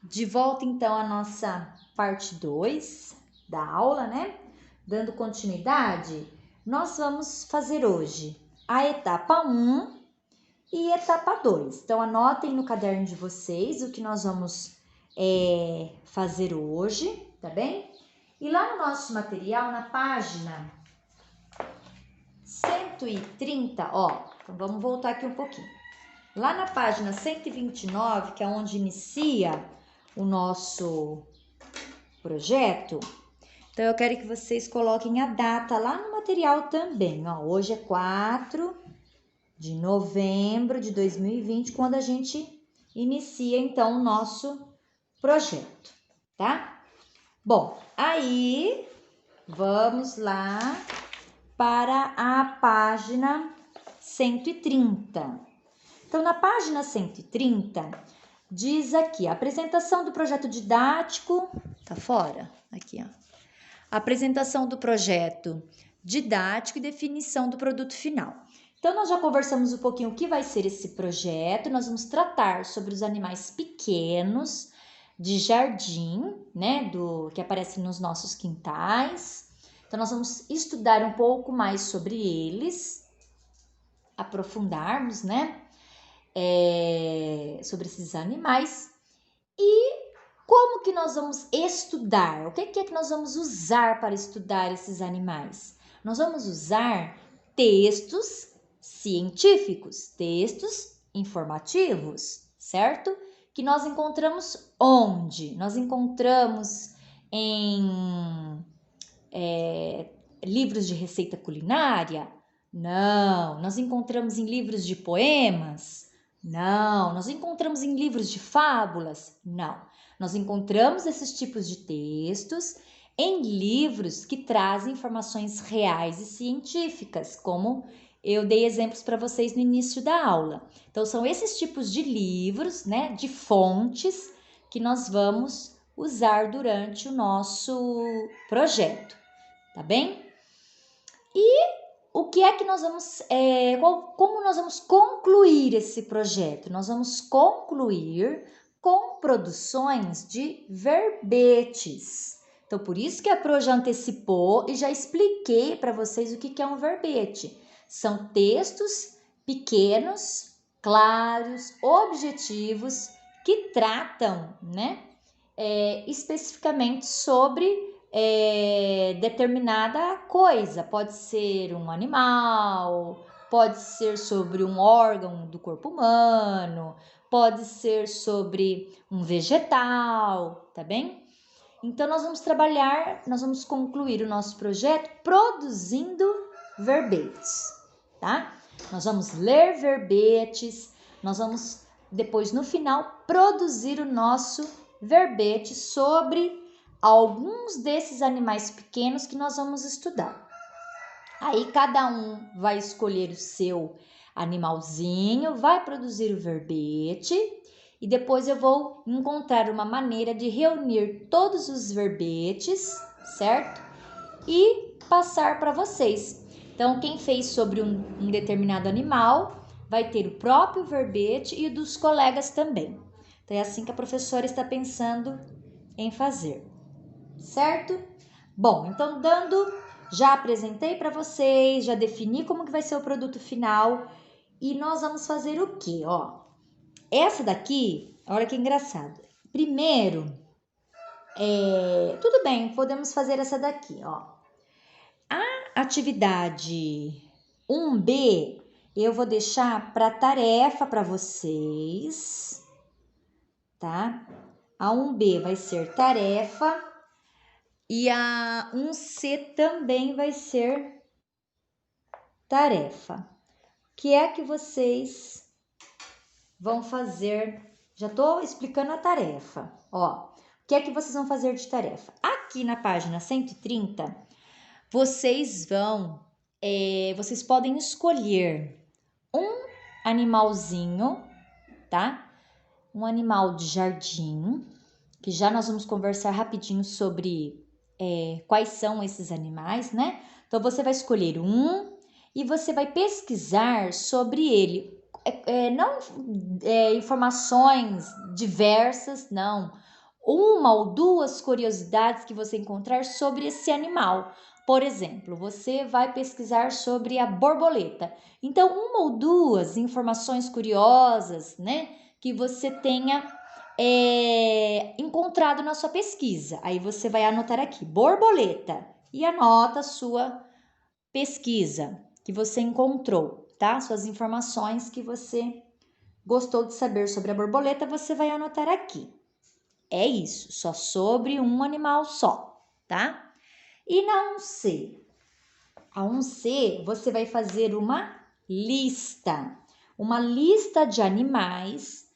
De volta então à nossa parte 2 da aula, né? Dando continuidade, nós vamos fazer hoje a etapa 1 e etapa 2. Então, anotem no caderno de vocês o que nós vamos fazer hoje, tá bem? E lá no nosso material, na página 130, então vamos voltar aqui um pouquinho. Lá na página 129, que é onde inicia o nosso projeto, então eu quero que vocês coloquem a data lá no material também, hoje é 4 de novembro de 2020, quando a gente inicia então o nosso projeto, tá? Bom, aí vamos lá para a página 130. Então, na página 130, diz aqui, a apresentação do projeto didático, tá fora? Aqui, apresentação do projeto didático e definição do produto final. Então, nós já conversamos um pouquinho o que vai ser esse projeto, nós vamos tratar sobre os animais pequenos de jardim, né, que aparecem nos nossos quintais. Então, nós vamos estudar um pouco mais sobre eles, aprofundarmos, né, sobre esses animais. E como que nós vamos estudar? O que é que nós vamos usar para estudar esses animais? Nós vamos usar textos científicos, textos informativos, certo? Que nós encontramos onde? Nós encontramos em livros de receita culinária? Não. Nós encontramos em livros de poemas? Não. Nós encontramos em livros de fábulas? Não. Nós encontramos esses tipos de textos em livros que trazem informações reais e científicas, como eu dei exemplos para vocês no início da aula. Então, são esses tipos de livros, né, de fontes, que nós vamos usar durante o nosso projeto, tá bem? E o que é que nós vamos, como nós vamos concluir esse projeto? Nós vamos concluir com produções de verbetes. Então, por isso que a Pro já antecipou e já expliquei para vocês o que é um verbete. São textos pequenos, claros, objetivos, que tratam, né, especificamente sobre determinada coisa. Pode ser um animal, pode ser sobre um órgão do corpo humano, pode ser sobre um vegetal, tá bem? Então, nós vamos concluir o nosso projeto produzindo verbetes, tá? Nós vamos ler verbetes, nós vamos depois, no final, produzir o nosso verbete sobre alguns desses animais pequenos que nós vamos estudar. Aí, cada um vai escolher o seu animalzinho, vai produzir o verbete e depois eu vou encontrar uma maneira de reunir todos os verbetes, certo? E passar para vocês. Então, quem fez sobre um determinado animal vai ter o próprio verbete e o dos colegas também. Então, é assim que a professora está pensando em fazer, certo? Bom, então já apresentei para vocês, já defini como que vai ser o produto final e nós vamos fazer o quê? Essa daqui, olha que engraçado. Primeiro, tudo bem, podemos fazer essa daqui, A atividade 1B, eu vou deixar para tarefa para vocês, tá? A 1B vai ser tarefa e a 1C também vai ser tarefa. O que é que vocês vão fazer? Já estou explicando a tarefa, O que é que vocês vão fazer de tarefa? Aqui na página 130, vocês podem escolher um animalzinho, tá? Um animal de jardim, que já nós vamos conversar rapidinho sobre quais são esses animais, né? Então, você vai escolher um e você vai pesquisar sobre ele. Não informações diversas, não. uma ou duas curiosidades que você encontrar sobre esse animal. Por exemplo, você vai pesquisar sobre a borboleta. Então, uma ou duas informações curiosas, né, que você tenha encontrado na sua pesquisa. Aí você vai anotar aqui, borboleta, e anota a sua pesquisa que você encontrou, tá? Suas informações que você gostou de saber sobre a borboleta, você vai anotar aqui. É isso, só sobre um animal só, tá? E na 1C? A 1C, você vai fazer uma lista de animais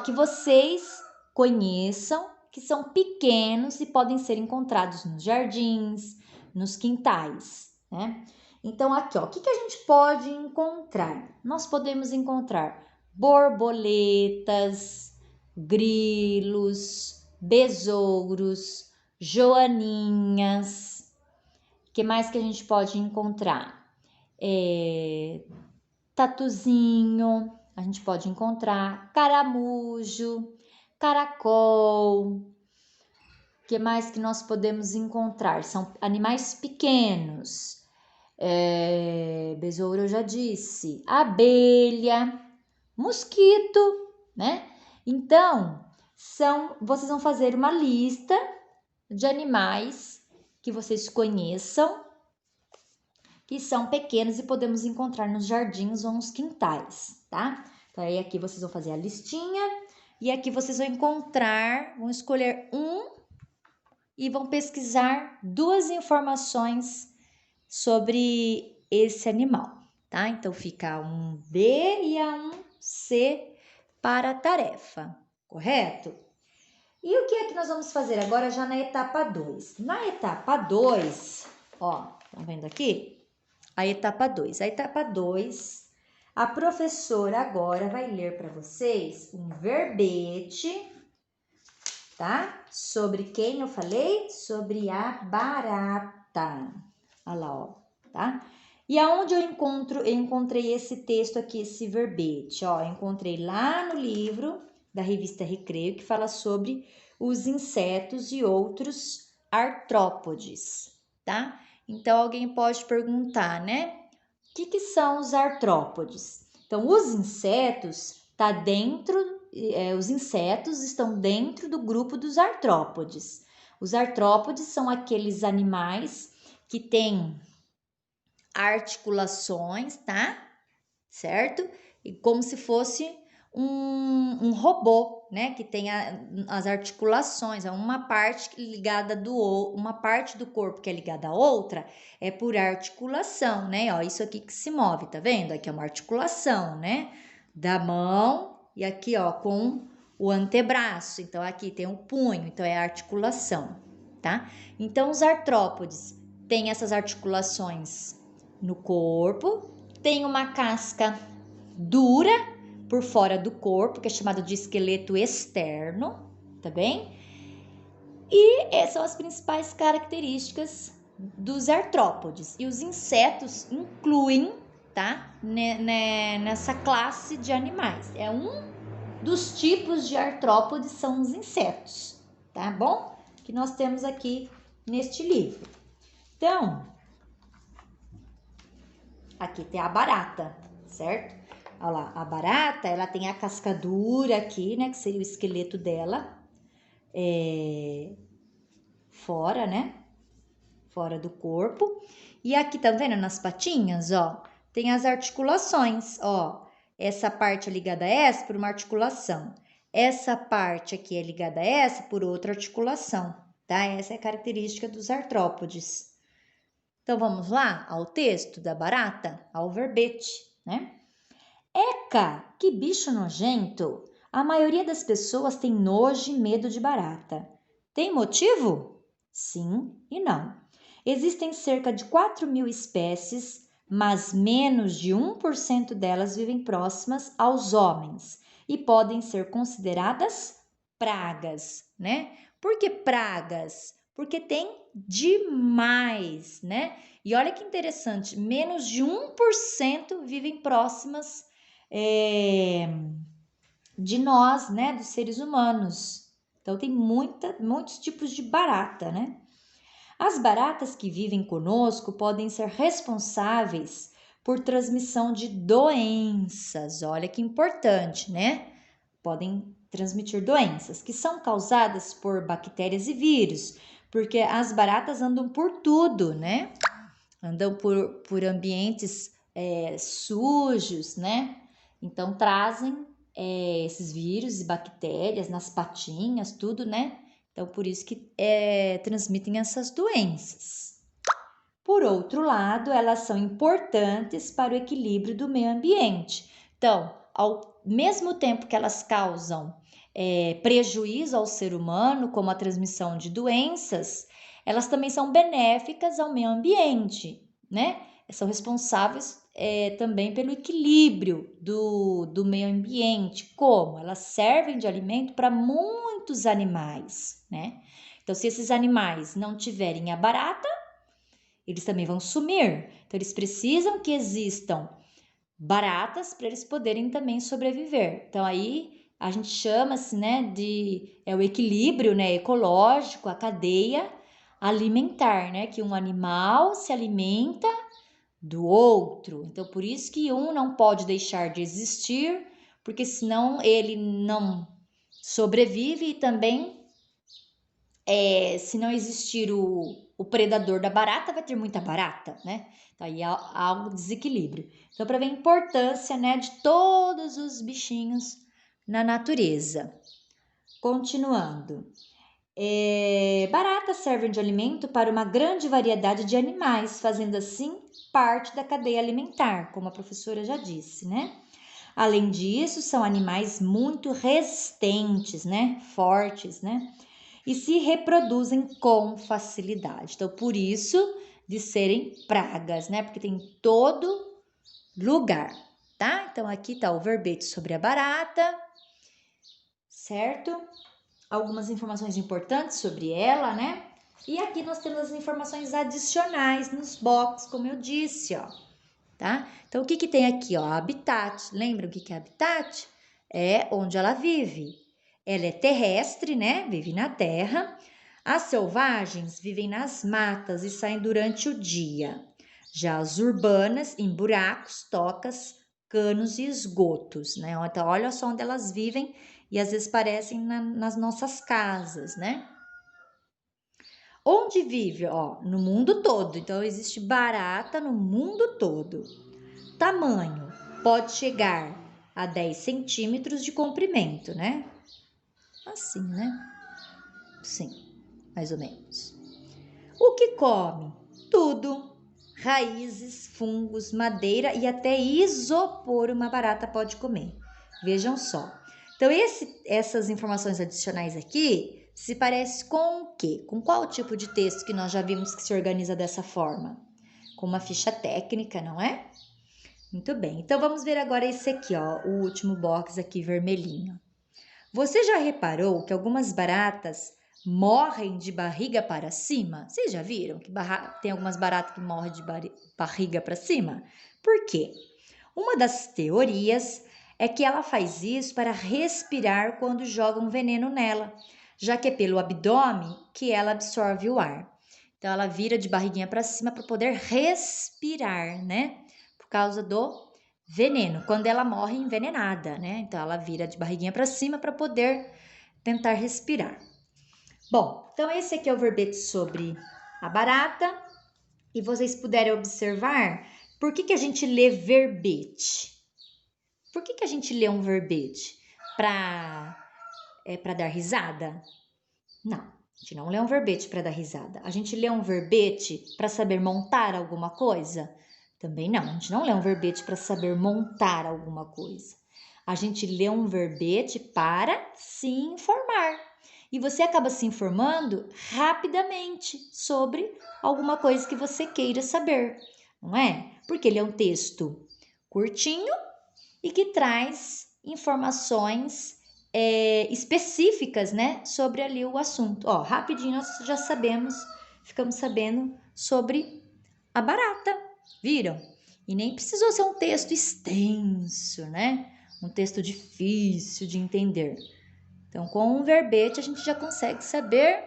que vocês conheçam, que são pequenos e podem ser encontrados nos jardins, nos quintais, né? Então, aqui, ó, o que a gente pode encontrar? Nós podemos encontrar borboletas, grilos, besouros, joaninhas. O que mais que a gente pode encontrar? Tatuzinho, a gente pode encontrar caramujo, caracol. O que mais que nós podemos encontrar? São animais pequenos. Besouro eu já disse. Abelha, mosquito, né? Então, vocês vão fazer uma lista de animais que vocês conheçam, que são pequenos e podemos encontrar nos jardins ou nos quintais, tá? Então, aí aqui vocês vão fazer a listinha e aqui vocês vão escolher um e vão pesquisar duas informações sobre esse animal, tá? Então, fica a 1B e a 1C para a tarefa, correto? E o que é que nós vamos fazer agora já na etapa 2? Na etapa 2, ó, estão vendo aqui? A etapa 2. A etapa 2, a professora agora vai ler para vocês um verbete, tá? Sobre quem eu falei? Sobre a barata. Olha lá, ó, tá? E aonde eu encontrei esse texto aqui, esse verbete? Ó, eu encontrei lá no livro da revista Recreio, que fala sobre os insetos e outros artrópodes, tá? Então, alguém pode perguntar, né? O que são os artrópodes? Então, os insetos os insetos estão dentro do grupo dos artrópodes. Os artrópodes são aqueles animais que têm articulações, tá? Certo? E como se fosse um robô, né? Que tem as articulações, uma parte uma parte do corpo que é ligada à outra é por articulação, né? Ó, isso aqui que se move, tá vendo? Aqui é uma articulação, né? Da mão e aqui, ó, com o antebraço. Então, aqui tem o punho, então é a articulação, tá? Então, os artrópodes têm essas articulações no corpo, tem uma casca dura por fora do corpo, que é chamado de esqueleto externo, tá bem? E essas são as principais características dos artrópodes. E os insetos incluem, tá? Nessa classe de animais. É um dos tipos de artrópodes, são os insetos, tá bom? Que nós temos aqui neste livro. Então, aqui tem a barata, certo? Olha lá, a barata, ela tem a cascadura aqui, né? Que seria o esqueleto dela. Fora, né? Fora do corpo. E aqui, tá vendo nas patinhas, ó? Tem as articulações, ó. Essa parte é ligada a essa por uma articulação. Essa parte aqui é ligada a essa por outra articulação, tá? Essa é a característica dos artrópodes. Então, vamos lá ao texto da barata, ao verbete, né? Eca, que bicho nojento! A maioria das pessoas tem nojo e medo de barata. Tem motivo? Sim e não. Existem cerca de 4.000 espécies, mas menos de 1% delas vivem próximas aos homens e podem ser consideradas pragas, né? Por que pragas? Porque tem demais, né? E olha que interessante, menos de 1% vivem próximas de nós, né? Dos seres humanos, Então, tem muitos tipos de barata, né? As baratas que vivem conosco podem ser responsáveis por transmissão de doenças. Olha que importante, né? Podem transmitir doenças que são causadas por bactérias e vírus, porque as baratas andam por tudo, né? Andam por ambientes sujos, né? Então trazem esses vírus e bactérias nas patinhas, tudo, né? Então por isso que transmitem essas doenças. Por outro lado, elas são importantes para o equilíbrio do meio ambiente. Então, ao mesmo tempo que elas causam prejuízo ao ser humano, como a transmissão de doenças, elas também são benéficas ao meio ambiente, né? São responsáveis também pelo equilíbrio do meio ambiente. Como? Elas servem de alimento para muitos animais, né? Então, se esses animais não tiverem a barata, eles também vão sumir. Então, eles precisam que existam baratas para eles poderem também sobreviver. Então, aí a gente chama-se, né, de o equilíbrio, né, ecológico, a cadeia alimentar, né, que um animal se alimenta do outro. Então, por isso que um não pode deixar de existir, porque senão ele não sobrevive e também se não existir o predador da barata, vai ter muita barata, né? Então, aí há um desequilíbrio. Então, para ver a importância, né, de todos os bichinhos na natureza. Continuando. Baratas servem de alimento para uma grande variedade de animais, fazendo assim parte da cadeia alimentar, como a professora já disse, né? Além disso, são animais muito resistentes, né? Fortes, né? E se reproduzem com facilidade. Então, por isso de serem pragas, né? Porque tem em todo lugar, tá? Então, aqui tá o verbete sobre a barata, certo? Algumas informações importantes sobre ela, né? E aqui nós temos as informações adicionais nos box, como eu disse, ó, tá? Então, o que que tem aqui, ó? Habitat. Lembra o que que é habitat? É onde ela vive. Ela é terrestre, né? Vive na terra. As selvagens vivem nas matas e saem durante o dia. Já as urbanas, em buracos, tocas, canos e esgotos, né? Então, olha só onde elas vivem e às vezes parecem nas nossas casas, né? Onde vive? Ó, no mundo todo. Então, existe barata no mundo todo. Tamanho: pode chegar a 10 centímetros de comprimento, né? Assim, né? Sim, mais ou menos. O que come? Tudo. Raízes, fungos, madeira e até isopor uma barata pode comer. Vejam só. Então, essas informações adicionais aqui se parece com o quê? Com qual tipo de texto que nós já vimos que se organiza dessa forma? Com uma ficha técnica, não é? Muito bem. Então, vamos ver agora esse aqui, ó, o último box aqui vermelhinho. Você já reparou que algumas baratas morrem de barriga para cima? Vocês já viram que tem algumas baratas que morrem de barriga para cima? Por quê? Uma das teorias é que ela faz isso para respirar quando jogam veneno nela, já que é pelo abdômen que ela absorve o ar. Então, ela vira de barriguinha para cima para poder respirar, né? Por causa do veneno, quando ela morre envenenada, né? Então, ela vira de barriguinha para cima para poder tentar respirar. Bom, então esse aqui é o verbete sobre a barata. E vocês puderem observar, por que a gente lê verbete? Por que a gente lê um verbete? Para dar risada? Não, a gente não lê um verbete para dar risada. A gente lê um verbete para saber montar alguma coisa? Também não, a gente não lê um verbete para saber montar alguma coisa. A gente lê um verbete para se informar. E você acaba se informando rapidamente sobre alguma coisa que você queira saber, não é? Porque ele é um texto curtinho e que traz informações específicas, né, sobre ali o assunto. Ó, rapidinho nós já ficamos sabendo sobre a barata, viram? E nem precisou ser um texto extenso, né? Um texto difícil de entender. Então, com um verbete, a gente já consegue saber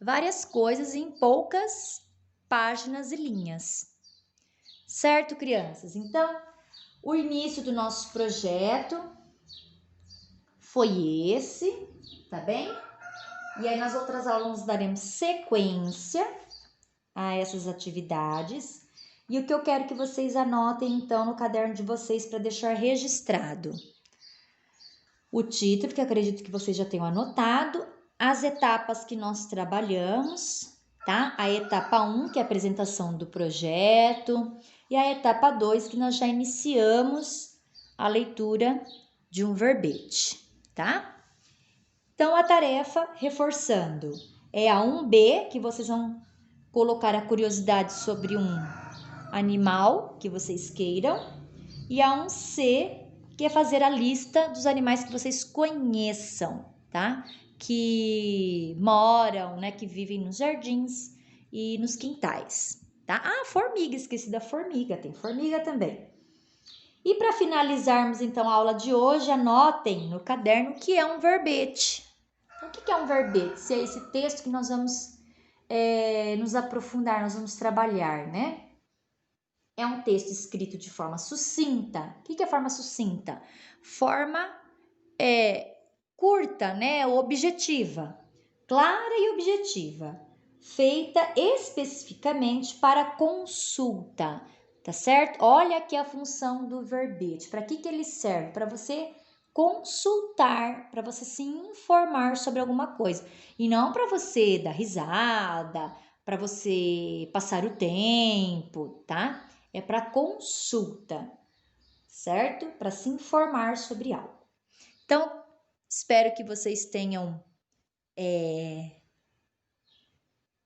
várias coisas em poucas páginas e linhas. Certo, crianças? Então, o início do nosso projeto foi esse, tá bem? E aí, nas outras aulas, daremos sequência a essas atividades. E o que eu quero que vocês anotem, então, no caderno de vocês para deixar registrado. O título, que acredito que vocês já tenham anotado, as etapas que nós trabalhamos, tá? A etapa 1, que é a apresentação do projeto, e a etapa 2, que nós já iniciamos a leitura de um verbete, tá? Então, a tarefa, reforçando, é a 1B, que vocês vão colocar a curiosidade sobre um animal que vocês queiram, e a 1C, que é fazer a lista dos animais que vocês conheçam, tá? Que moram, né? Que vivem nos jardins e nos quintais, tá? Ah, formiga, esqueci da formiga, tem formiga também. E para finalizarmos, então, a aula de hoje, anotem no caderno o que é um verbete. Então, o que é um verbete? Se é esse texto que nós vamos nos aprofundar, nós vamos trabalhar, né? É um texto escrito de forma sucinta. O que é forma sucinta? Forma curta, né? Objetiva. Clara e objetiva. Feita especificamente para consulta, tá certo? Olha aqui a função do verbete. Para que ele serve? Para você consultar, para você se informar sobre alguma coisa. E não para você dar risada, para você passar o tempo, tá? É para consulta, certo? Para se informar sobre algo. Então, espero que vocês tenham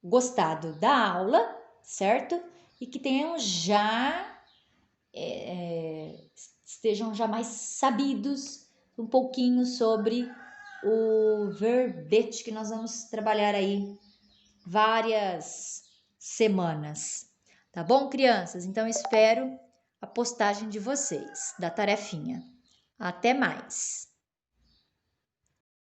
gostado da aula, certo? E que tenham já estejam já mais sabidos um pouquinho sobre o verbete que nós vamos trabalhar aí várias semanas. Tá bom, crianças? Então, espero a postagem de vocês, da tarefinha. Até mais!